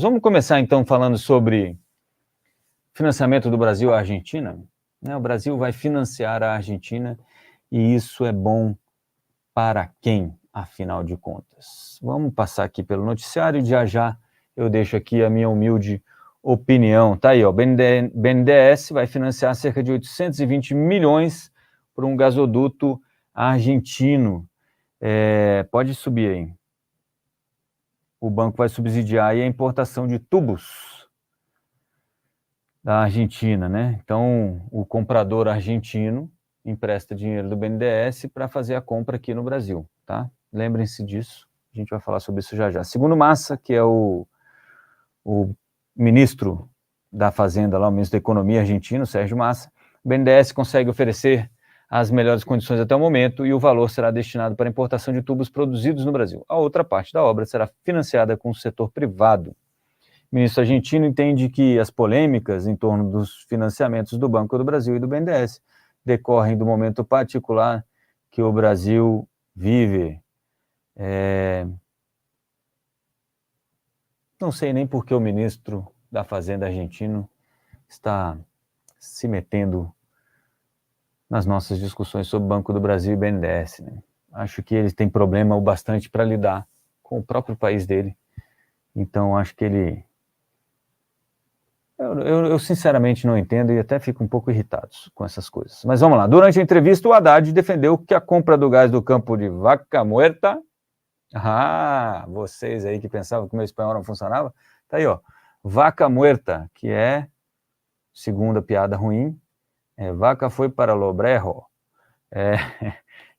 Vamos começar, então, falando sobre financiamento do Brasil à Argentina. O Brasil vai financiar a Argentina e isso é bom para quem, afinal de contas? Vamos passar aqui pelo noticiário e já eu deixo aqui a minha humilde opinião. Tá aí, ó, BNDES vai financiar cerca de 820 milhões por um gasoduto argentino. Pode subir aí. O banco vai subsidiar aí a importação de tubos da Argentina, né? Então, o comprador argentino empresta dinheiro do BNDES para fazer a compra aqui no Brasil, tá? Lembrem-se disso, a gente vai falar sobre isso já. Segundo Massa, que é o ministro da Fazenda lá, o ministro da Economia argentino, Sérgio Massa, o BNDES consegue oferecer as melhores condições até o momento e o valor será destinado para a importação de tubos produzidos no Brasil. A outra parte da obra será financiada com o setor privado. O ministro argentino entende que as polêmicas em torno dos financiamentos do Banco do Brasil e do BNDES decorrem do momento particular que o Brasil vive. Não sei nem por que o ministro da Fazenda argentino está se metendo nas nossas discussões sobre o Banco do Brasil e BNDES, né? Acho que ele tem problema o bastante para lidar com o próprio país dele. Então, acho que ele... Eu sinceramente não entendo e até fico um pouco irritado com essas coisas. Mas vamos lá. Durante a entrevista, o Haddad defendeu que a compra do gás do campo de Vaca Muerta... vocês aí que pensavam que o meu espanhol não funcionava, tá aí, ó. Vaca Muerta, que é, segunda piada ruim, vaca foi para Lobrejo,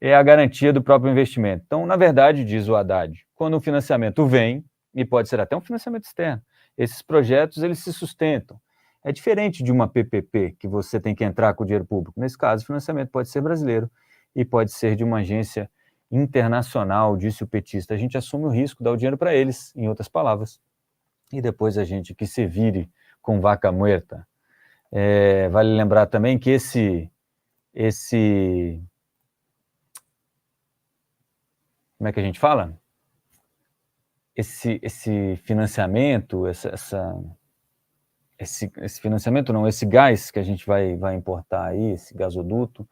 é a garantia do próprio investimento. Então, na verdade, diz o Haddad, quando o financiamento vem, e pode ser até um financiamento externo, esses projetos, eles se sustentam. É diferente de uma PPP, que você tem que entrar com o dinheiro público. Nesse caso, o financiamento pode ser brasileiro e pode ser de uma agência internacional, disse o petista. A gente assume o risco, dá o dinheiro para eles, em outras palavras, e depois a gente que se vire com vaca muerta. Vale lembrar também que esse como é que a gente fala? Esse financiamento, esse financiamento não, esse gás que a gente vai importar aí, esse gasoduto,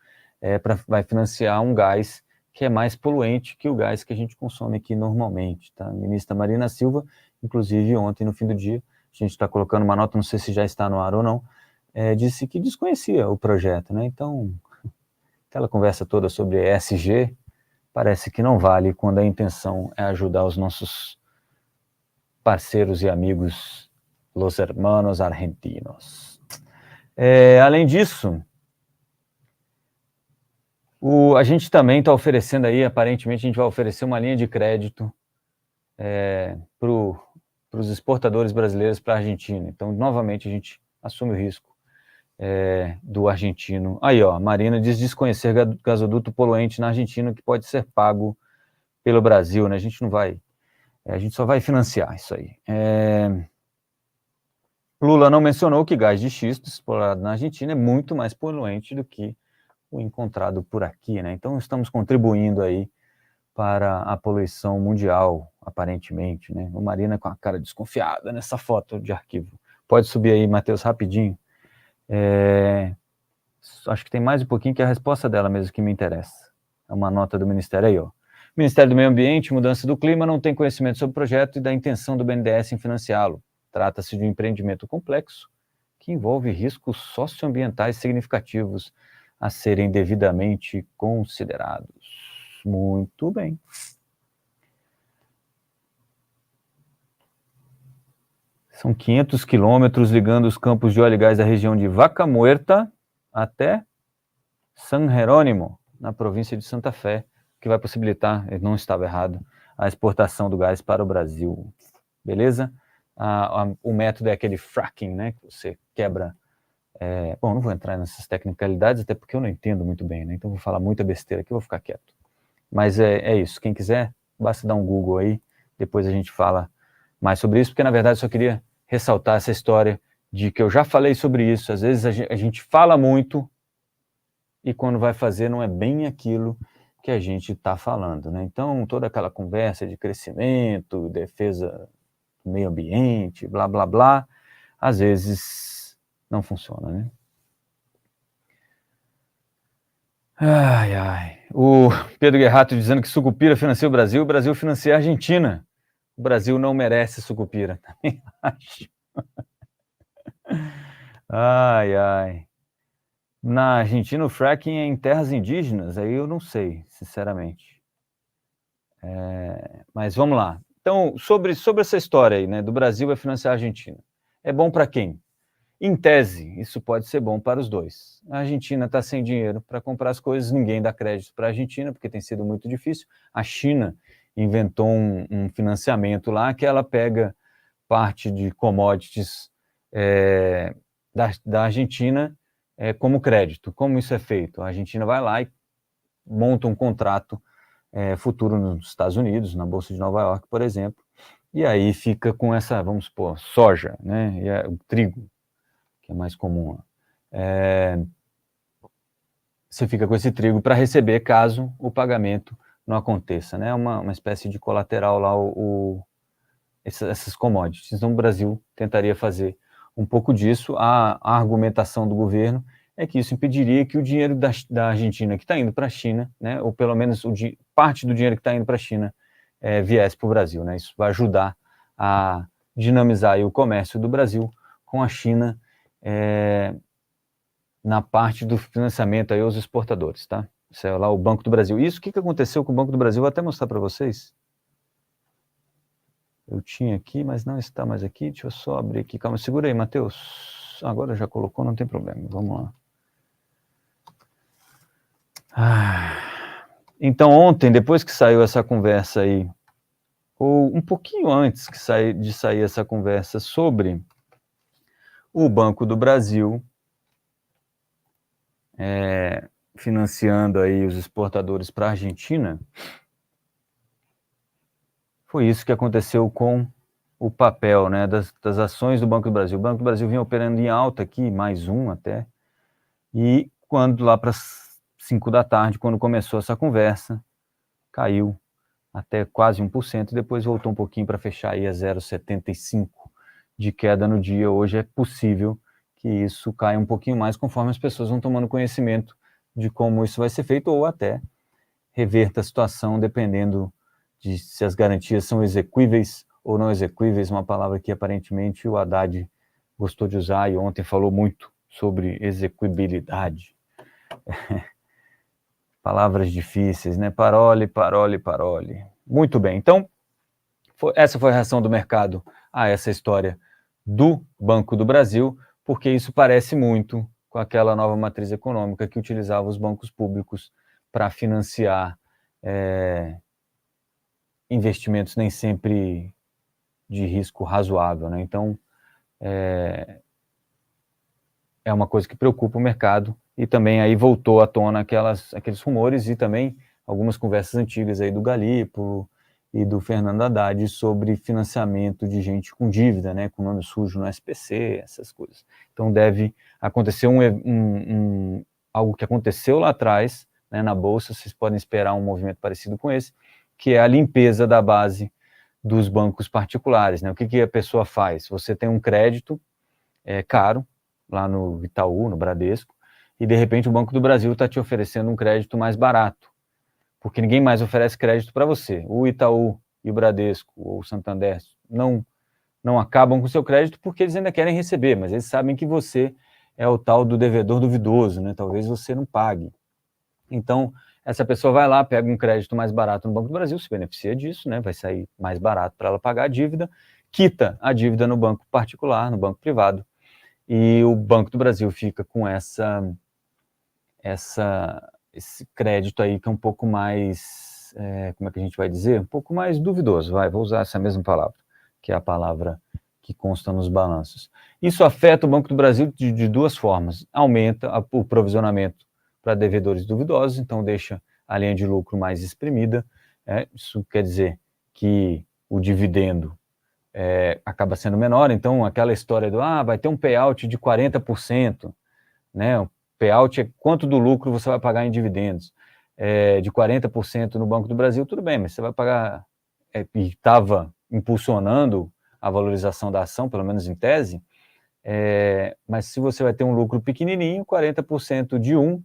vai financiar um gás que é mais poluente que o gás que a gente consome aqui normalmente, tá? A ministra Marina Silva, inclusive ontem no fim do dia, a gente está colocando uma nota, não sei se já está no ar ou não, disse que desconhecia o projeto, né? Então, aquela conversa toda sobre ESG parece que não vale quando a intenção é ajudar os nossos parceiros e amigos, los hermanos argentinos. Além disso, a gente também está oferecendo aí, aparentemente a gente vai oferecer uma linha de crédito para os exportadores brasileiros para a Argentina. Então, novamente, a gente assume o risco do argentino. Aí, ó, a Marina diz desconhecer gasoduto poluente na Argentina que pode ser pago pelo Brasil, né? A gente não vai... a gente só vai financiar isso aí. Lula não mencionou que gás de xisto explorado na Argentina é muito mais poluente do que o encontrado por aqui, né? Então, estamos contribuindo aí para a poluição mundial, aparentemente, né? O Marina com a cara desconfiada nessa foto de arquivo. Pode subir aí, Matheus, rapidinho. Acho que tem mais um pouquinho que é a resposta dela mesmo que me interessa. É uma nota do Ministério aí, ó. O Ministério do Meio Ambiente e Mudança do Clima não tem conhecimento sobre o projeto e da intenção do BNDES em financiá-lo. Trata-se de um empreendimento complexo que envolve riscos socioambientais significativos a serem devidamente considerados. Muito bem. São 500 quilômetros ligando os campos de óleo e gás da região de Vaca Muerta até San Jerónimo, na província de Santa Fé, que vai possibilitar, ele não estava errado, a exportação do gás para o Brasil. Beleza? O método é aquele fracking, né? Que você quebra... bom, não vou entrar nessas tecnicalidades, até porque eu não entendo muito bem, né? Então vou falar muita besteira aqui, vou ficar quieto. Mas é isso. Quem quiser, basta dar um Google aí, depois a gente fala mais sobre isso, porque na verdade eu só queria ressaltar essa história de que eu já falei sobre isso. Às vezes a gente fala muito e quando vai fazer não é bem aquilo que a gente está falando, né? Então, toda aquela conversa de crescimento, defesa meio ambiente, blá, blá, blá, às vezes não funciona, né? Ai, ai. O Pedro Guerrato dizendo que Sucupira financia o Brasil financia a Argentina. O Brasil não merece Sucupira, também acho. Ai, ai. Na Argentina, o fracking é em terras indígenas, aí eu não sei, sinceramente. Mas vamos lá. Então, sobre essa história aí, né, do Brasil vai financiar a Argentina. É bom para quem? Em tese, isso pode ser bom para os dois. A Argentina está sem dinheiro para comprar as coisas, ninguém dá crédito para a Argentina, porque tem sido muito difícil. A China inventou um financiamento lá que ela pega parte de commodities da Argentina como crédito. Como isso é feito? A Argentina vai lá e monta um contrato futuro nos Estados Unidos, na Bolsa de Nova York, por exemplo, e aí fica com essa, vamos supor, soja, né, e o trigo, que é mais comum. Você fica com esse trigo para receber caso o pagamento não aconteça, né? Uma espécie de colateral lá, essas commodities. Então, o Brasil tentaria fazer um pouco disso. A argumentação do governo é que isso impediria que o dinheiro da Argentina que está indo para a China, né, ou pelo menos parte do dinheiro que está indo para a China, viesse para o Brasil, né? Isso vai ajudar a dinamizar aí o comércio do Brasil com a China na parte do financiamento aí aos exportadores, tá? Isso é lá o Banco do Brasil. Isso, o que aconteceu com o Banco do Brasil? Vou até mostrar para vocês. Eu tinha aqui, mas não está mais aqui. Deixa eu só abrir aqui. Calma, segura aí, Matheus. Agora já colocou, não tem problema. Vamos lá. Então, ontem, depois que saiu essa conversa aí, ou um pouquinho antes de sair essa conversa sobre o Banco do Brasil financiando aí os exportadores para a Argentina, foi isso que aconteceu com o papel, né, das ações do Banco do Brasil. O Banco do Brasil vinha operando em alta aqui, mais um até, e quando lá para as 5 da tarde, quando começou essa conversa, caiu até quase 1%, e depois voltou um pouquinho para fechar aí a 0,75% de queda no dia. Hoje é possível que isso caia um pouquinho mais conforme as pessoas vão tomando conhecimento de como isso vai ser feito, ou até reverta a situação, dependendo de se as garantias são exequíveis ou não exequíveis, uma palavra que aparentemente o Haddad gostou de usar e ontem falou muito sobre execuibilidade. Palavras difíceis, né? Parole, parole, parole. Muito bem, então, essa foi a reação do mercado a essa história do Banco do Brasil, porque isso parece muito com aquela nova matriz econômica que utilizava os bancos públicos para financiar investimentos nem sempre de risco razoável, né? Então, é uma coisa que preocupa o mercado, e também aí voltou à tona aqueles rumores e também algumas conversas antigas aí do Galípolo e do Fernando Haddad sobre financiamento de gente com dívida, né, com nome sujo no SPC, essas coisas. Então deve acontecer algo que aconteceu lá atrás, né, na Bolsa. Vocês podem esperar um movimento parecido com esse, que é a limpeza da base dos bancos particulares, né? O que a pessoa faz? Você tem um crédito caro, lá no Itaú, no Bradesco, e de repente o Banco do Brasil está te oferecendo um crédito mais barato, porque ninguém mais oferece crédito para você. O Itaú e o Bradesco, ou o Santander, não acabam com o seu crédito porque eles ainda querem receber, mas eles sabem que você é o tal do devedor duvidoso, né? Talvez você não pague. Então, essa pessoa vai lá, pega um crédito mais barato no Banco do Brasil, se beneficia disso, né? Vai sair mais barato para ela pagar a dívida, quita a dívida no banco particular, no banco privado, e o Banco do Brasil fica com esse crédito aí que é um pouco mais, como é que a gente vai dizer? Um pouco mais duvidoso, vou usar essa mesma palavra, que é a palavra que consta nos balanços. Isso afeta o Banco do Brasil de duas formas. Aumenta o provisionamento para devedores duvidosos, então deixa a linha de lucro mais espremida. Isso quer dizer que o dividendo acaba sendo menor, então aquela história do vai ter um payout de 40%, né? O payout é quanto do lucro você vai pagar em dividendos. De 40% no Banco do Brasil, tudo bem, mas você vai pagar, e estava impulsionando a valorização da ação, pelo menos em tese, mas se você vai ter um lucro pequenininho, 40% de um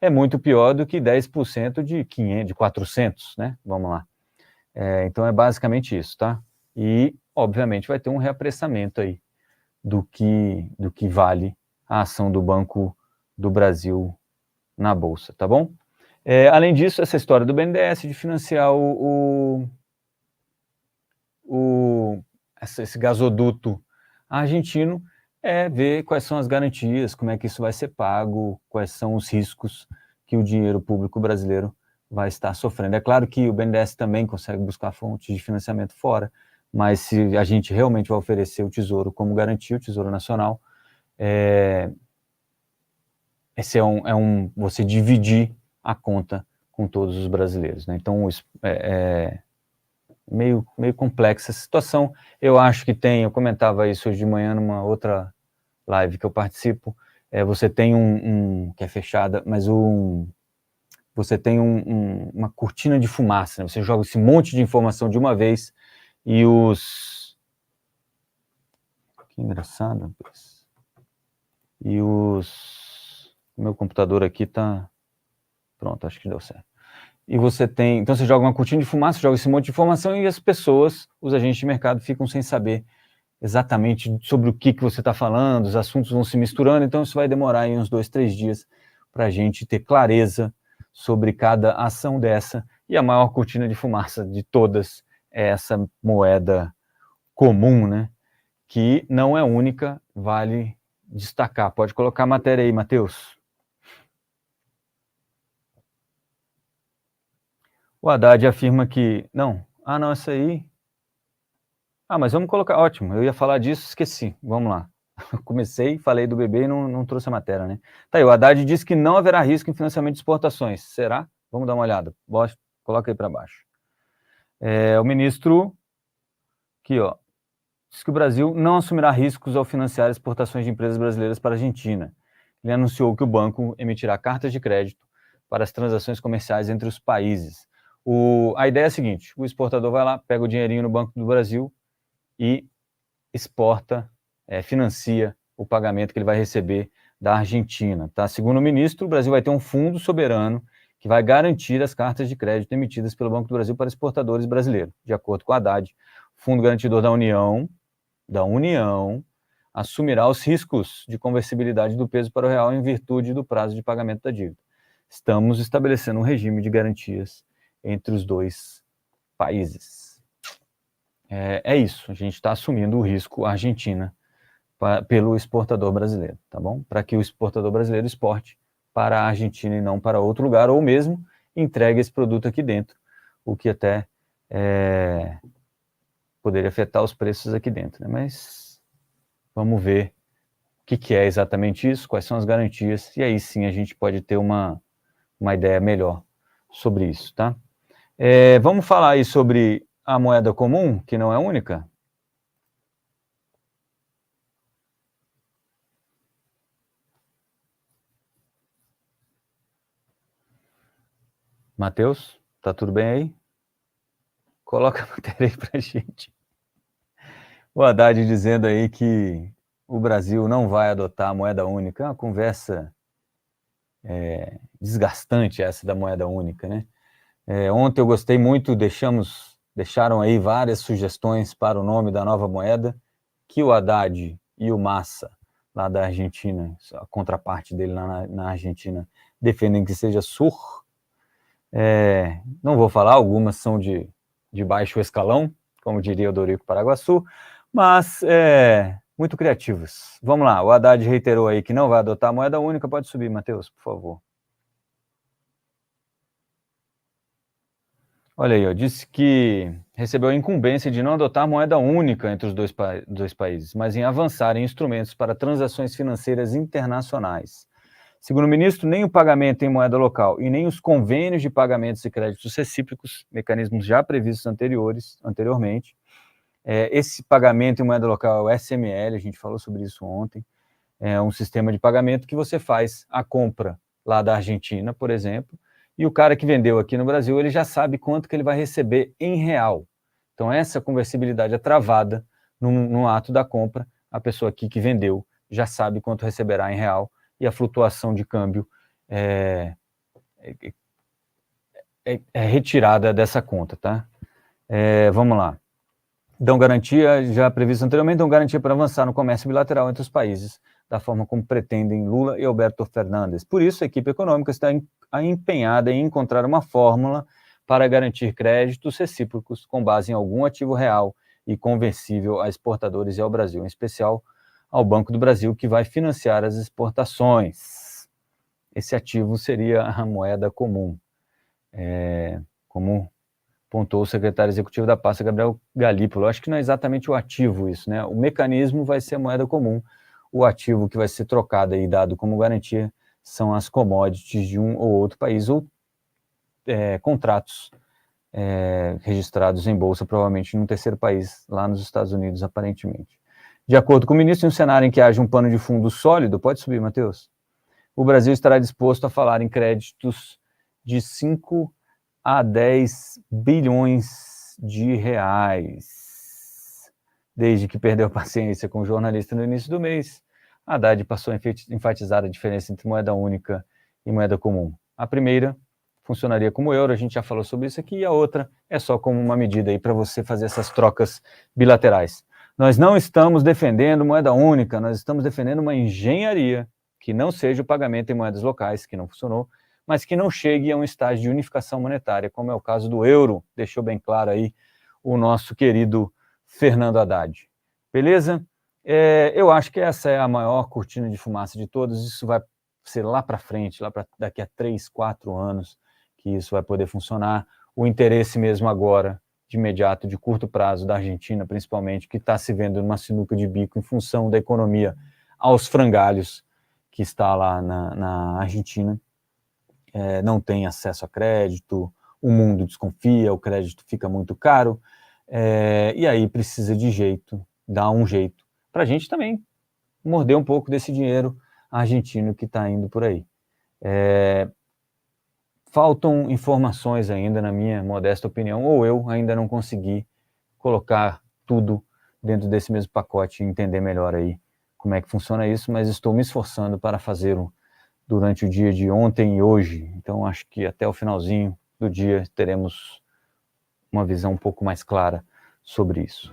é muito pior do que 10% de 500, de 400, né? Vamos lá. Então é basicamente isso, tá? E, obviamente, vai ter um reapressamento aí do que vale a ação do Banco do Brasil na Bolsa, tá bom? Além disso, essa história do BNDES de financiar esse gasoduto argentino ver quais são as garantias, como é que isso vai ser pago, quais são os riscos que o dinheiro público brasileiro vai estar sofrendo. É claro que o BNDES também consegue buscar fontes de financiamento fora, mas se a gente realmente vai oferecer o Tesouro como garantia, o Tesouro Nacional, esse você dividir a conta com todos os brasileiros, né? Então, meio complexa essa situação. Eu acho que eu comentava isso hoje de manhã numa outra live que eu participo, você tem que é fechada, mas você tem uma cortina de fumaça, né? Você joga esse monte de informação de uma vez e que engraçado, e meu computador aqui tá pronto, acho que deu certo. E então você joga uma cortina de fumaça, joga esse monte de informação e as pessoas, os agentes de mercado, ficam sem saber exatamente sobre o que você está falando, os assuntos vão se misturando, então isso vai demorar aí uns 2, 3 dias para a gente ter clareza sobre cada ação dessa, e a maior cortina de fumaça de todas é essa moeda comum, né, que não é única, vale destacar. Pode colocar a matéria aí, Matheus. O Haddad afirma que... Não, essa aí... mas vamos colocar... Ótimo, eu ia falar disso, esqueci. Vamos lá. Comecei, falei do bebê e não trouxe a matéria, né? Tá aí, o Haddad disse que não haverá risco em financiamento de exportações. Será? Vamos dar uma olhada. Coloca aí para baixo. O ministro, aqui, ó, diz que o Brasil não assumirá riscos ao financiar exportações de empresas brasileiras para a Argentina. Ele anunciou que o banco emitirá cartas de crédito para as transações comerciais entre os países. A ideia é a seguinte: o exportador vai lá, pega o dinheirinho no Banco do Brasil e exporta, financia o pagamento que ele vai receber da Argentina. Tá? Segundo o ministro, o Brasil vai ter um fundo soberano que vai garantir as cartas de crédito emitidas pelo Banco do Brasil para exportadores brasileiros. De acordo com a Haddad, o Fundo Garantidor da União assumirá os riscos de conversibilidade do peso para o real em virtude do prazo de pagamento da dívida. Estamos estabelecendo um regime de garantias entre os dois países. É isso, a gente está assumindo o risco Argentina pelo exportador brasileiro, tá bom? Para que o exportador brasileiro exporte para a Argentina e não para outro lugar, ou mesmo entregue esse produto aqui dentro, o que até poderia afetar os preços aqui dentro, né? Mas vamos ver o que é exatamente isso, quais são as garantias, e aí sim a gente pode ter uma ideia melhor sobre isso, tá? Vamos falar aí sobre a moeda comum, que não é única? Matheus, tá tudo bem aí? Coloca a matéria aí pra gente. O Haddad dizendo aí que o Brasil não vai adotar a moeda única. É uma conversa desgastante essa da moeda única, né? Ontem eu gostei muito, deixaram aí várias sugestões para o nome da nova moeda, que o Haddad e o Massa, lá da Argentina, a contraparte dele lá na Argentina, defendem que seja SUR. Não vou falar, algumas são de baixo escalão, como diria o Dorico Paraguaçu, mas muito criativos. Vamos lá, o Haddad reiterou aí que não vai adotar a moeda única. Pode subir, Matheus, por favor. Olha aí, ó, disse que recebeu a incumbência de não adotar moeda única entre os dois países, mas em avançar em instrumentos para transações financeiras internacionais. Segundo o ministro, nem o pagamento em moeda local e nem os convênios de pagamentos e créditos recíprocos, mecanismos já previstos anteriormente, esse pagamento em moeda local é o SML, a gente falou sobre isso ontem, é um sistema de pagamento que você faz a compra lá da Argentina, por exemplo, e o cara que vendeu aqui no Brasil, ele já sabe quanto que ele vai receber em real. Então, essa conversibilidade é travada no ato da compra, a pessoa aqui que vendeu já sabe quanto receberá em real e a flutuação de câmbio é retirada dessa conta, tá? Vamos lá. Dão garantia, já previsto anteriormente, dão garantia para avançar no comércio bilateral entre os países, da forma como pretendem Lula e Alberto Fernandes. Por isso, a equipe econômica está empenhada em encontrar uma fórmula para garantir créditos recíprocos com base em algum ativo real e conversível a exportadores e ao Brasil, em especial ao Banco do Brasil, que vai financiar as exportações. Esse ativo seria a moeda comum, como pontuou o secretário executivo da pasta, Gabriel Galípolo. Acho que não é exatamente o ativo isso, né? O mecanismo vai ser a moeda comum, o ativo que vai ser trocado e dado como garantia são as commodities de um ou outro país, ou contratos registrados em bolsa, provavelmente num terceiro país, lá nos Estados Unidos, aparentemente. De acordo com o ministro, em um cenário em que haja um pano de fundo sólido, pode subir, Matheus, o Brasil estará disposto a falar em créditos de 5 a 10 bilhões de reais. Desde que perdeu a paciência com o jornalista no início do mês, Haddad passou a enfatizar a diferença entre moeda única e moeda comum. A primeira funcionaria como euro, a gente já falou sobre isso aqui, e a outra é só como uma medida aí para você fazer essas trocas bilaterais. Nós não estamos defendendo moeda única, nós estamos defendendo uma engenharia que não seja o pagamento em moedas locais, que não funcionou, mas que não chegue a um estágio de unificação monetária, como é o caso do euro, deixou bem claro aí o nosso querido Fernando Haddad. Beleza? Eu acho que essa é a maior cortina de fumaça de todas, isso vai ser lá para frente, lá para daqui a 3, 4 anos, que isso vai poder funcionar. O interesse mesmo agora, de imediato, de curto prazo, da Argentina, principalmente, que está se vendo numa sinuca de bico em função da economia aos frangalhos que está lá na Argentina, não tem acesso a crédito, o mundo desconfia, o crédito fica muito caro, e aí precisa de jeito, dar um jeito, para a gente também morder um pouco desse dinheiro argentino que está indo por aí. Faltam informações ainda, na minha modesta opinião, ou eu ainda não consegui colocar tudo dentro desse mesmo pacote e entender melhor aí como é que funciona isso, mas estou me esforçando para fazê-lo durante o dia de ontem e hoje. Então, acho que até o finalzinho do dia teremos uma visão um pouco mais clara sobre isso.